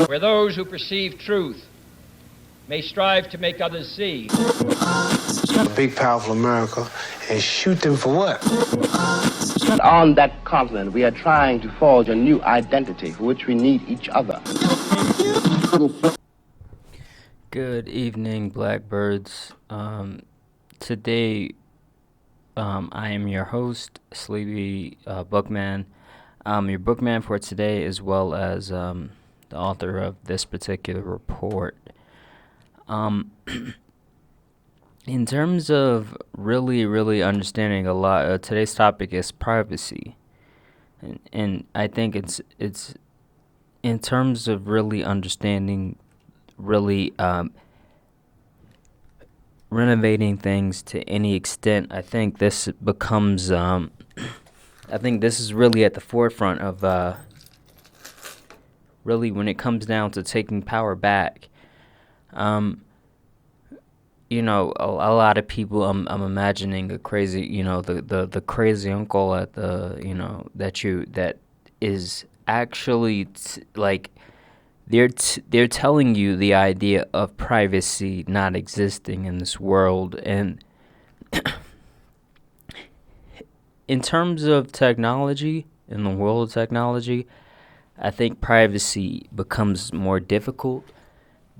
where those who perceive truth may strive to make others see. A big, powerful America, and shoot them for what? On that continent, we are trying to forge a new identity for which we need each other. Good evening, Blackbirds. Today, I am your host, Sleepy Bookman. I'm your bookman for today, as well as the author of this particular report. In terms of really understanding a lot, today's topic is privacy, and I think it's in terms of really understanding, renovating things to any extent. I think this becomes, I think this is really at the forefront of, really when it comes down to taking power back. You know, a lot of people, I'm imagining a crazy, you know, the crazy uncle at the, you know, that is actually like, they're telling you the idea of privacy not existing in this world. And in terms of technology, in the world of technology, I think privacy becomes more difficult.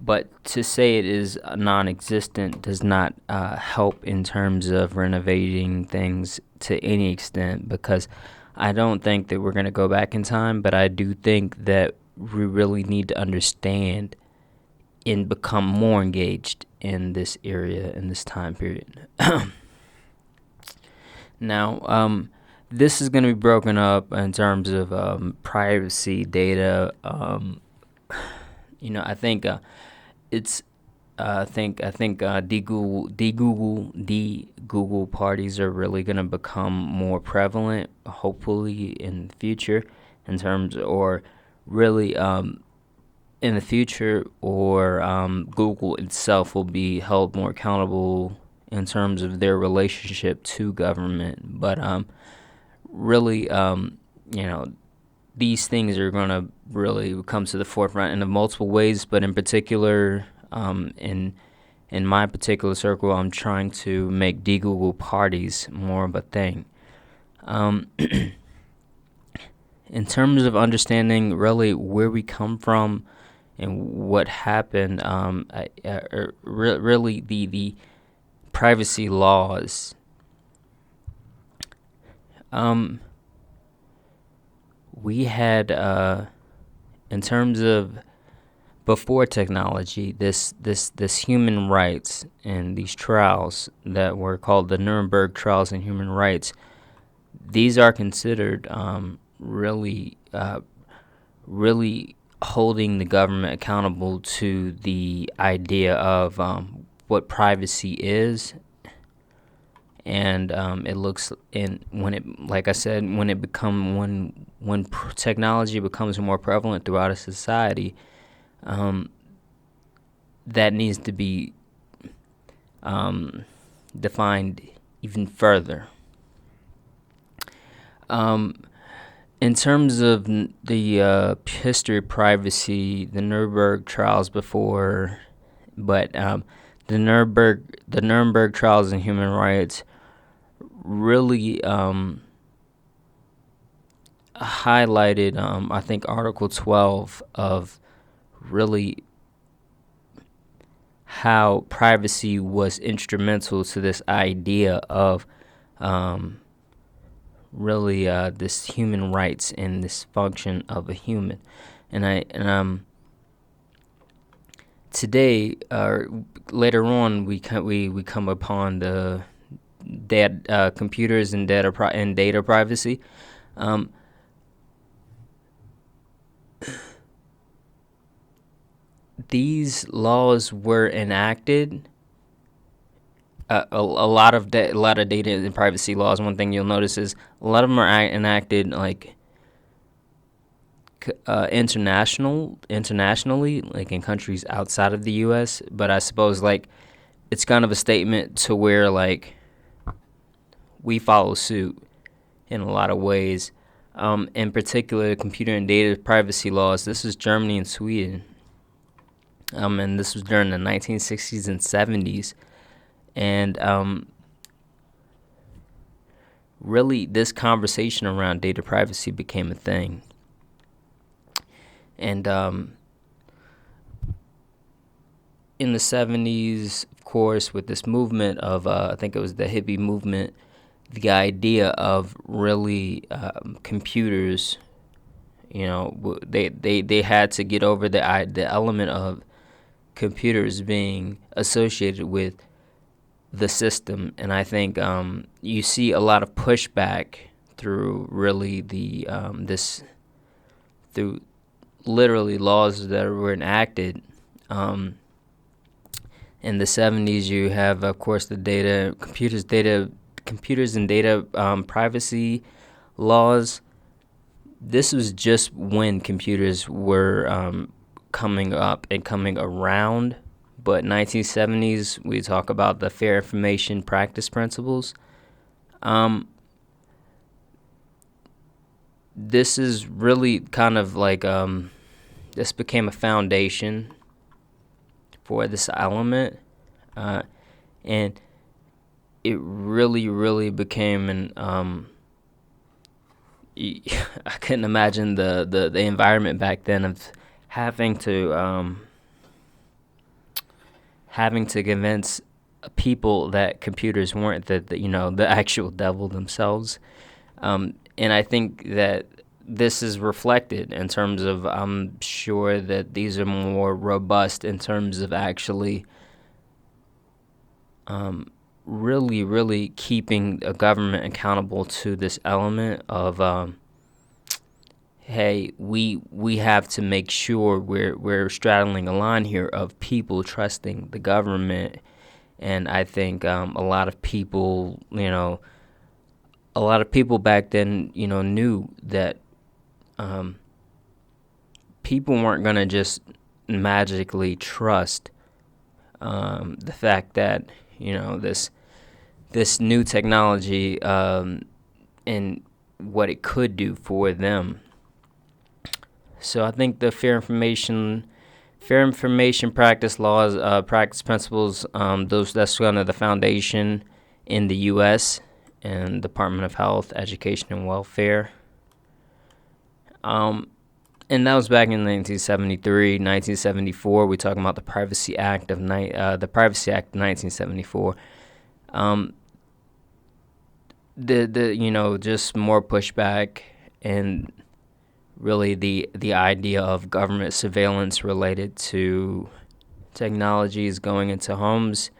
But to say it is non-existent does not help in terms of renovating things to any extent, because I don't think that we're going to go back in time, but I do think that we really need to understand and become more engaged in this area, in this time period. Now, this is going to be broken up in terms of privacy, data. You know, I think it's. I think Google parties are really going to become more prevalent, hopefully in the future, in terms, or really in the future, or Google itself will be held more accountable in terms of their relationship to government. But really, you know, these things are going to really come to the forefront in multiple ways, but in particular, in my particular circle, I'm trying to make de-Google parties more of a thing. In terms of understanding really where we come from and what happened, really the privacy laws. We had, in terms of before technology, this human rights and these trials that were called the Nuremberg Trials in Human Rights. These are considered really holding the government accountable to the idea of what privacy is. And it looks, and when it, like I said, when technology becomes more prevalent throughout a society, that needs to be defined even further. In terms of the history of privacy, the Nuremberg trials before, but the Nuremberg trials in human rights really highlighted, I think, Article 12 of really how privacy was instrumental to this idea of really this human rights and this function of a human. And today, later on, we come upon the computers and data privacy. These laws were enacted. A lot of data and privacy laws. One thing you'll notice is a lot of them are enacted like internationally, like in countries outside of the U.S. But I suppose like it's kind of a statement to where like we follow suit in a lot of ways. in particular computer and data privacy laws. This is Germany and Sweden, and this was during the 1960s and 70s. And really, this conversation around data privacy became a thing. And in the 70s, of course, with this movement of, I think it was the hippie movement, the idea of really computers, they had to get over the element of computers being associated with the system. And I think you see a lot of pushback through really through literally laws that were enacted. In the 70s, you have, of course, the computers and data privacy laws. This was just when computers were coming up and coming around. But 1970s, we talk about the Fair Information Practice Principles. This is really kind of like this became a foundation for this element, and it really became an I couldn't imagine the environment back then of having to convince people that computers weren't the actual devil themselves. And I think that this is reflected in terms of, I'm sure that these are more robust in terms of actually really keeping a government accountable to this element of hey, we have to make sure we're straddling a line here of people trusting the government. And I think a lot of people back then knew that people weren't going to just magically trust the fact that this new technology and what it could do for them. So I think the Fair Information Practice Laws, Practice Principles, that's kind of the foundation in the U.S. and Department of Health, Education, and Welfare. And that was back in 1973, 1974. We're talking about the Privacy Act of 1974. Just more pushback and really the idea of government surveillance related to technologies going into homes.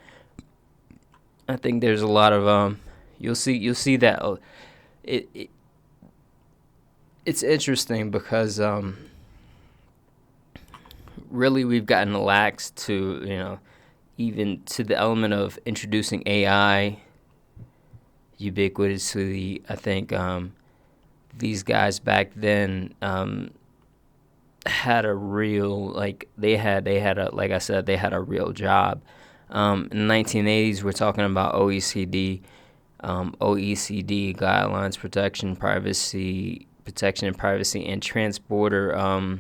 I think there's a lot of you'll see that it's interesting because really we've gotten lax to even to the element of introducing AI ubiquitously. I think these guys back then had a real they had a real job. In the 1980s, we're talking about OECD guidelines, protection and privacy, and transporter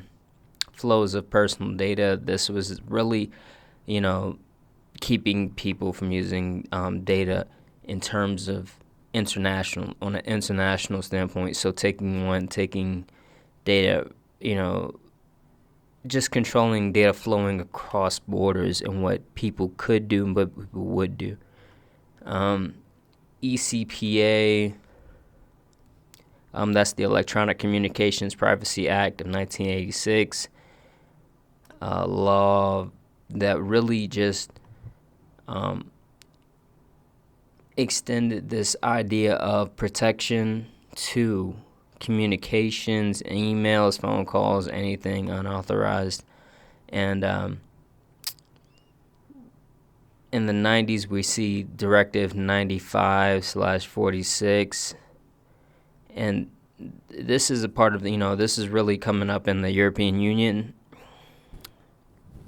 flows of personal data. This was really, keeping people from using data in terms of on an international standpoint. So taking data, just controlling data flowing across borders and what people could do and what people would do. ECPA, that's the Electronic Communications Privacy Act of 1986, a law that really just extended this idea of protection to communications, emails, phone calls, anything unauthorized. And in the 90s, we see Directive 95/46, and this is a part of this is really coming up in the European Union.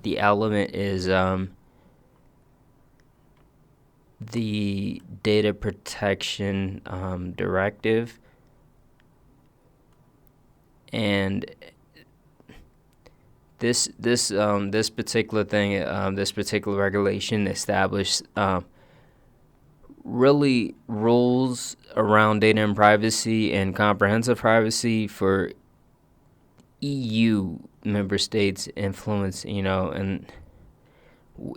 The element is the Data Protection Directive, and this particular thing, this particular regulation established really rules around data and privacy and comprehensive privacy for EU member states influence, and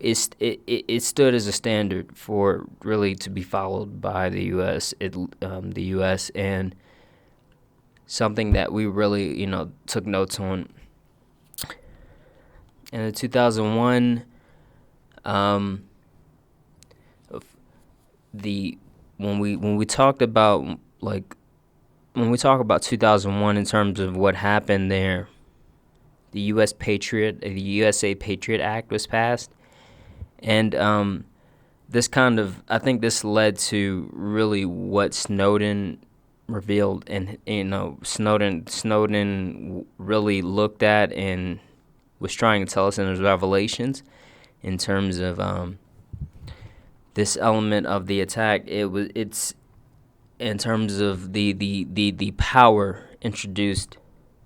it stood as a standard for really to be followed by the U.S. The U.S. and something that we really, took notes on. And in 2001, when we talked about when we talk about 2001 in terms of what happened there, the USA Patriot Act was passed, and I think this led to really what Snowden revealed, and Snowden really looked at and was trying to tell us in his revelations in terms of this element of the attack. It's in terms of the power introduced,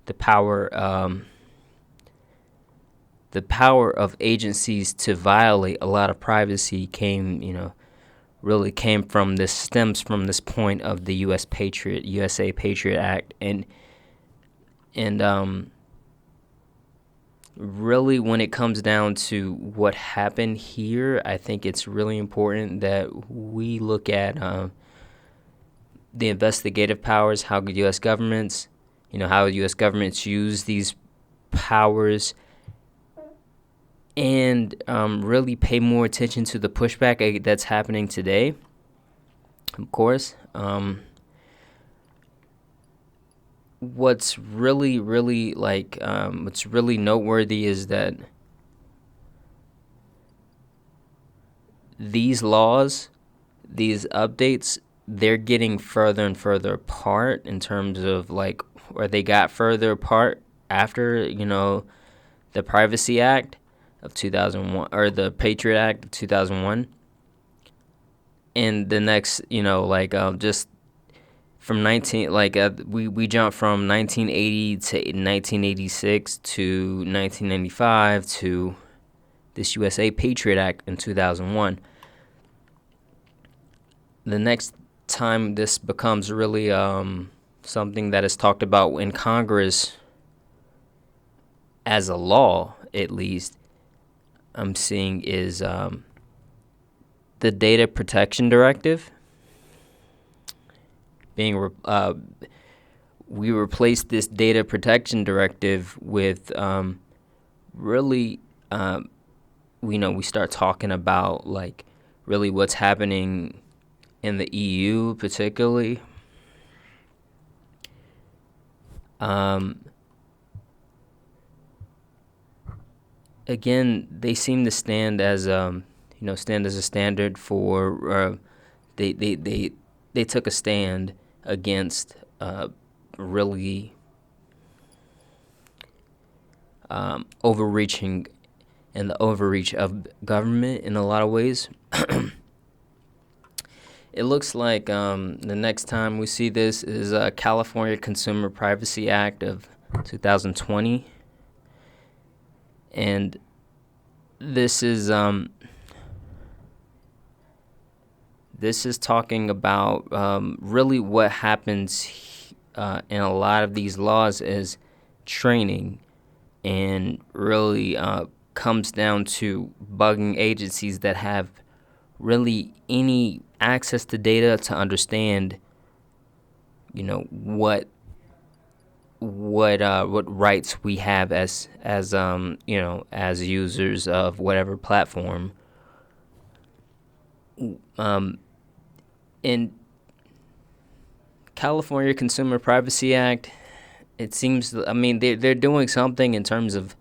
the power of agencies to violate a lot of privacy really stems from this point of the USA Patriot Act, and really, when it comes down to what happened here, I think it's really important that we look at the investigative powers, how U.S. governments use these powers, and really pay more attention to the pushback that's happening today. Of course, what's really noteworthy is that these laws, these updates, they're getting further and further apart in terms of or they got further apart after the Privacy Act of 2001, or the Patriot Act of 2001, and the next just from we jumped from 1980 to 1986 to 1995 to this USA Patriot Act in 2001. The next time this becomes really something that is talked about in Congress as a law, at least, I'm seeing is the Data Protection Directive. We replaced this Data Protection Directive with we start talking about really what's happening in the EU particularly. Again, they seem to stand as a standard for they took a stand against really overreaching and the overreach of government in a lot of ways. It looks like the next time we see this is California Consumer Privacy Act of 2020, and this is talking about really what happens in a lot of these laws is training, and really comes down to bugging agencies that have really any access to data to understand, what rights we have as users of whatever platform. In California Consumer Privacy Act, it seems, they're doing something in terms of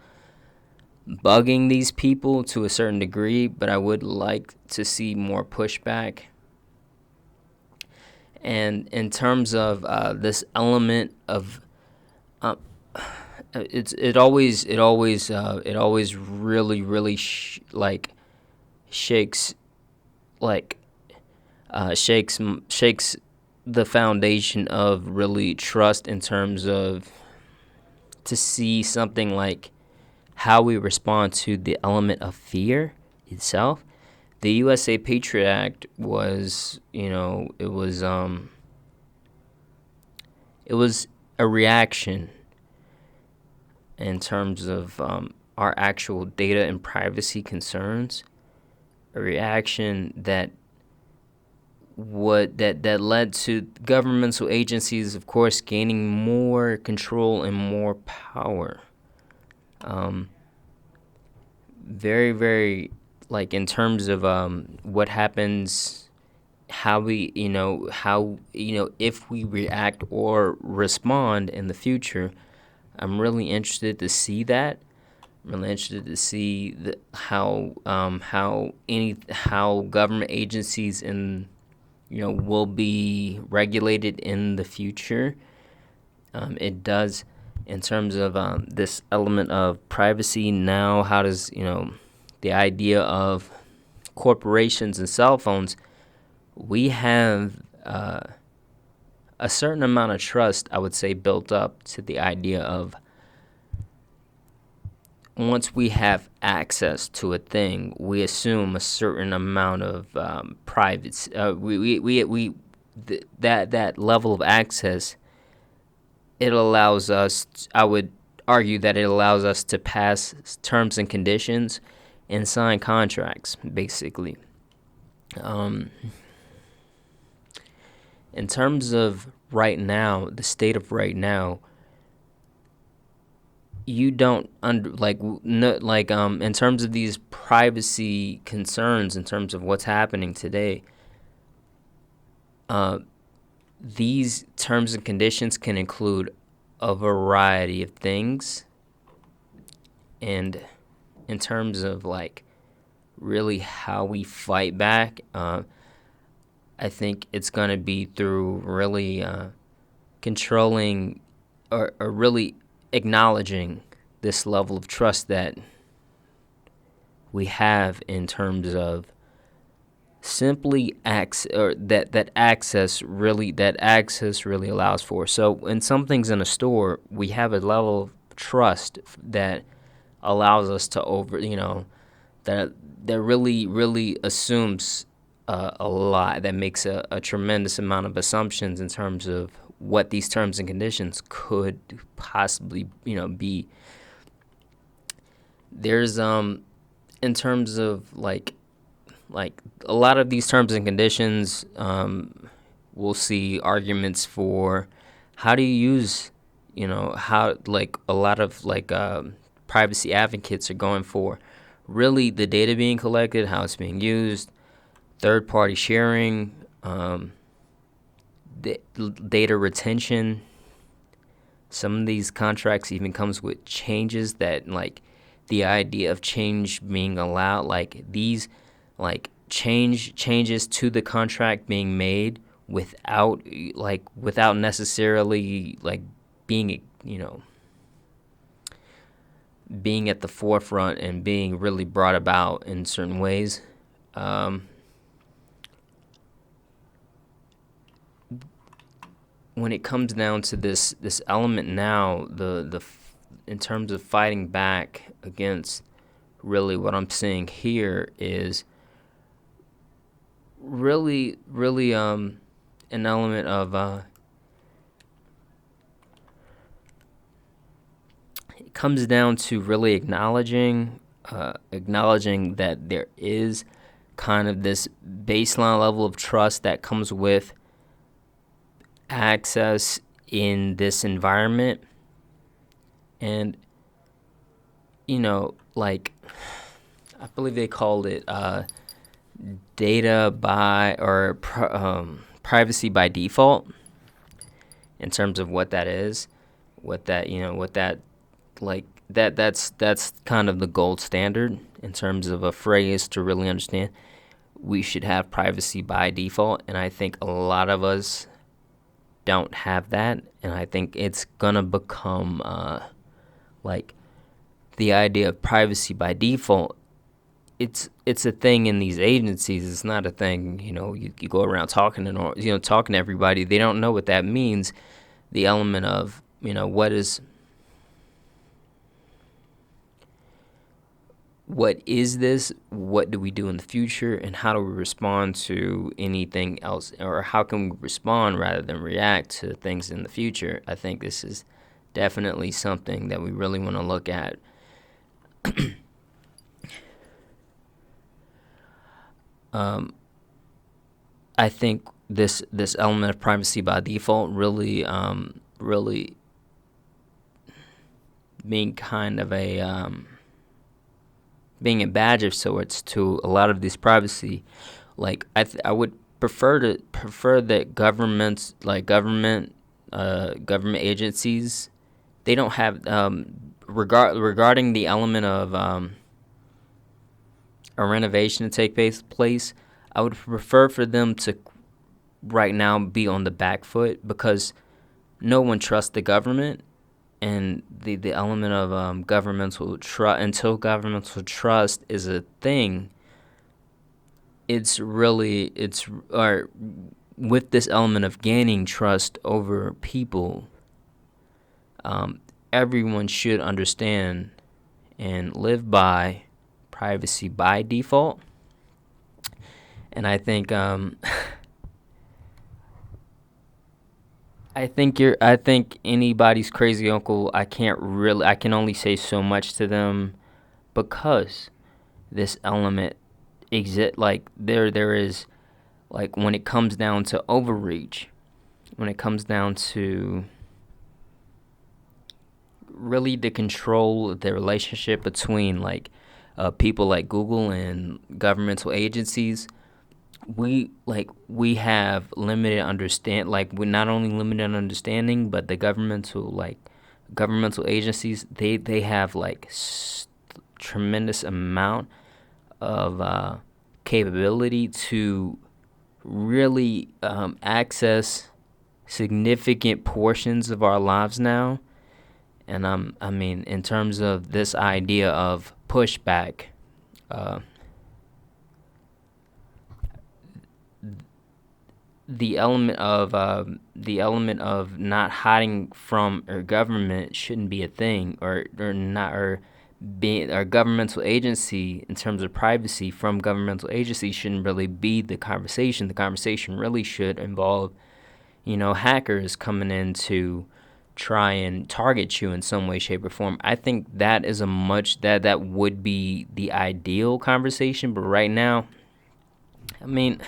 bugging these people to a certain degree, but I would like to see more pushback. And in terms of this element of it always really shakes shakes the foundation of really trust in terms of to see something like how we respond to the element of fear itself. The USA Patriot Act was, it was a reaction in terms of our actual data and privacy concerns, a reaction that led to governmental agencies, of course, gaining more control and more power. Very, very, like, in terms of what happens, how we, if we react or respond in the future. I'm really interested to see that. I'm really interested to see how government agencies will be regulated in the future. It does, in terms of this element of privacy now. How does the idea of corporations and cell phones? We have a certain amount of trust, I would say, built up to the idea of once we have access to a thing, we assume a certain amount of privacy. That level of access, it allows us. I would argue that it allows us to pass terms and conditions and sign contracts, basically. In terms of right now, the state of right now, you don't in terms of these privacy concerns, in terms of what's happening today, these terms and conditions can include a variety of things. And in terms of really how we fight back, I think it's going to be through really controlling or really acknowledging this level of trust that we have in terms of simply that access really allows for. So in some things in a store, we have a level of trust that allows us to that really, really assumes a lot, that makes a tremendous amount of assumptions in terms of what these terms and conditions could possibly, be. There's in terms of like a lot of these terms and conditions, we'll see arguments for how do you use, how a lot of privacy advocates are going for really the data being collected, how it's being used, third-party sharing, data retention. Some of these contracts even comes with changes that the idea of change being allowed, these changes to the contract being made without necessarily being being at the forefront and being really brought about in certain ways. When it comes down to this element now, in terms of fighting back against, really what I'm seeing here is really an element of it comes down to really acknowledging that there is kind of this baseline level of trust that comes with access in this environment. And I believe they called it data by or privacy by default, in terms of what that is, that's kind of the gold standard in terms of a phrase to really understand. We should have privacy by default, and I think a lot of us don't have that, and I think it's gonna become the idea of privacy by default. It's a thing in these agencies. It's not a thing, you go around talking to everybody. They don't know what that means. The element of, what is what is this? What do we do in the future? And how do we respond to anything else? Or how can we respond rather than react to things in the future? I think this is definitely something that we really want to look at. I think this element of privacy by default really being kind of being a badge of sorts to a lot of this privacy. Like I would prefer that governments, like government agencies, they don't have regarding the element of a renovation to take place. I would prefer for them to right now be on the back foot, because no one trusts the government, and the element of governmental trust, until governmental trust is a thing, or with this element of gaining trust over people, everyone should understand and live by privacy by default. And I think I think anybody's crazy uncle, I can only say so much to them, because this element like there is, like, when it comes down to overreach, when it comes down to really the control of the relationship between people like Google and governmental agencies, we have limited we not only limited understanding, but the governmental agencies, they have tremendous amount of capability to really access significant portions of our lives now. And I mean, in terms of this idea of pushback, the element of not hiding from our government shouldn't be a thing, or not, or being our governmental agency in terms of privacy from governmental agency shouldn't really be the conversation. The conversation really should involve, hackers coming in to try and target you in some way, shape, or form. I think that is that would be the ideal conversation. But right now, I mean,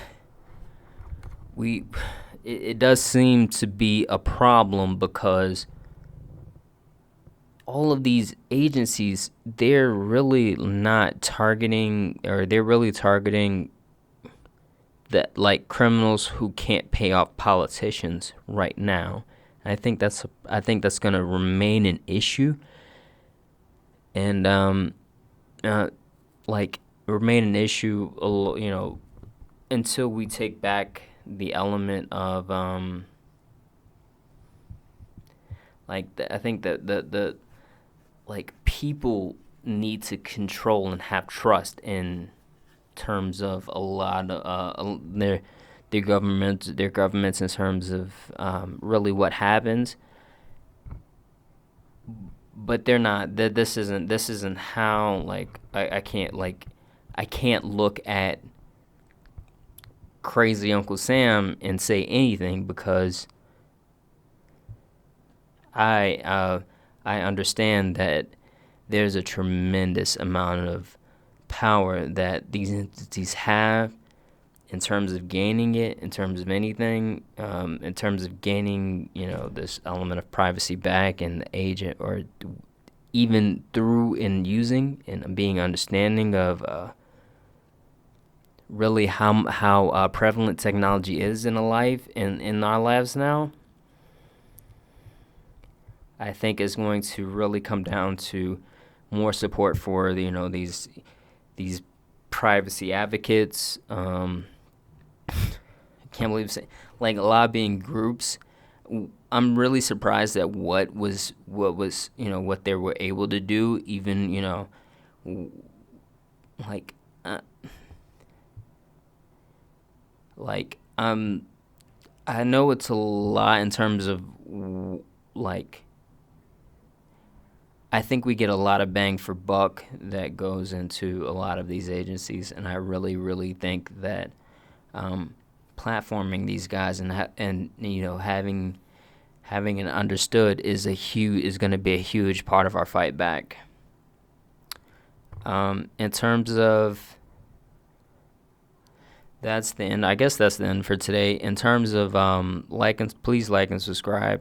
it does seem to be a problem, because all of these agencies, they're really not targeting, or they're really targeting that, like, criminals who can't pay off politicians right now. I think that's going to remain an issue, and remain an issue, until we take back the element of I think that the people need to control and have trust in terms of a lot of their governments in terms of really what happens. But they're not. This isn't how, I can't look at crazy Uncle Sam and say anything, because I understand that there's a tremendous amount of power that these entities have in terms of gaining it, in terms of anything, in terms of gaining, this element of privacy back, and the agent, or even through in using and being understanding of really how prevalent technology is in our lives now. I think is going to really come down to more support for these privacy advocates. I can't believe it, lobbying groups. I'm really surprised at what they were able to do, even I know it's a lot in terms of I think we get a lot of bang for buck that goes into a lot of these agencies, and I really, really think that platforming these guys and having it understood is going to be a huge part of our fight back. In terms of that's the end. I guess that's the end for today. In terms of please like and subscribe.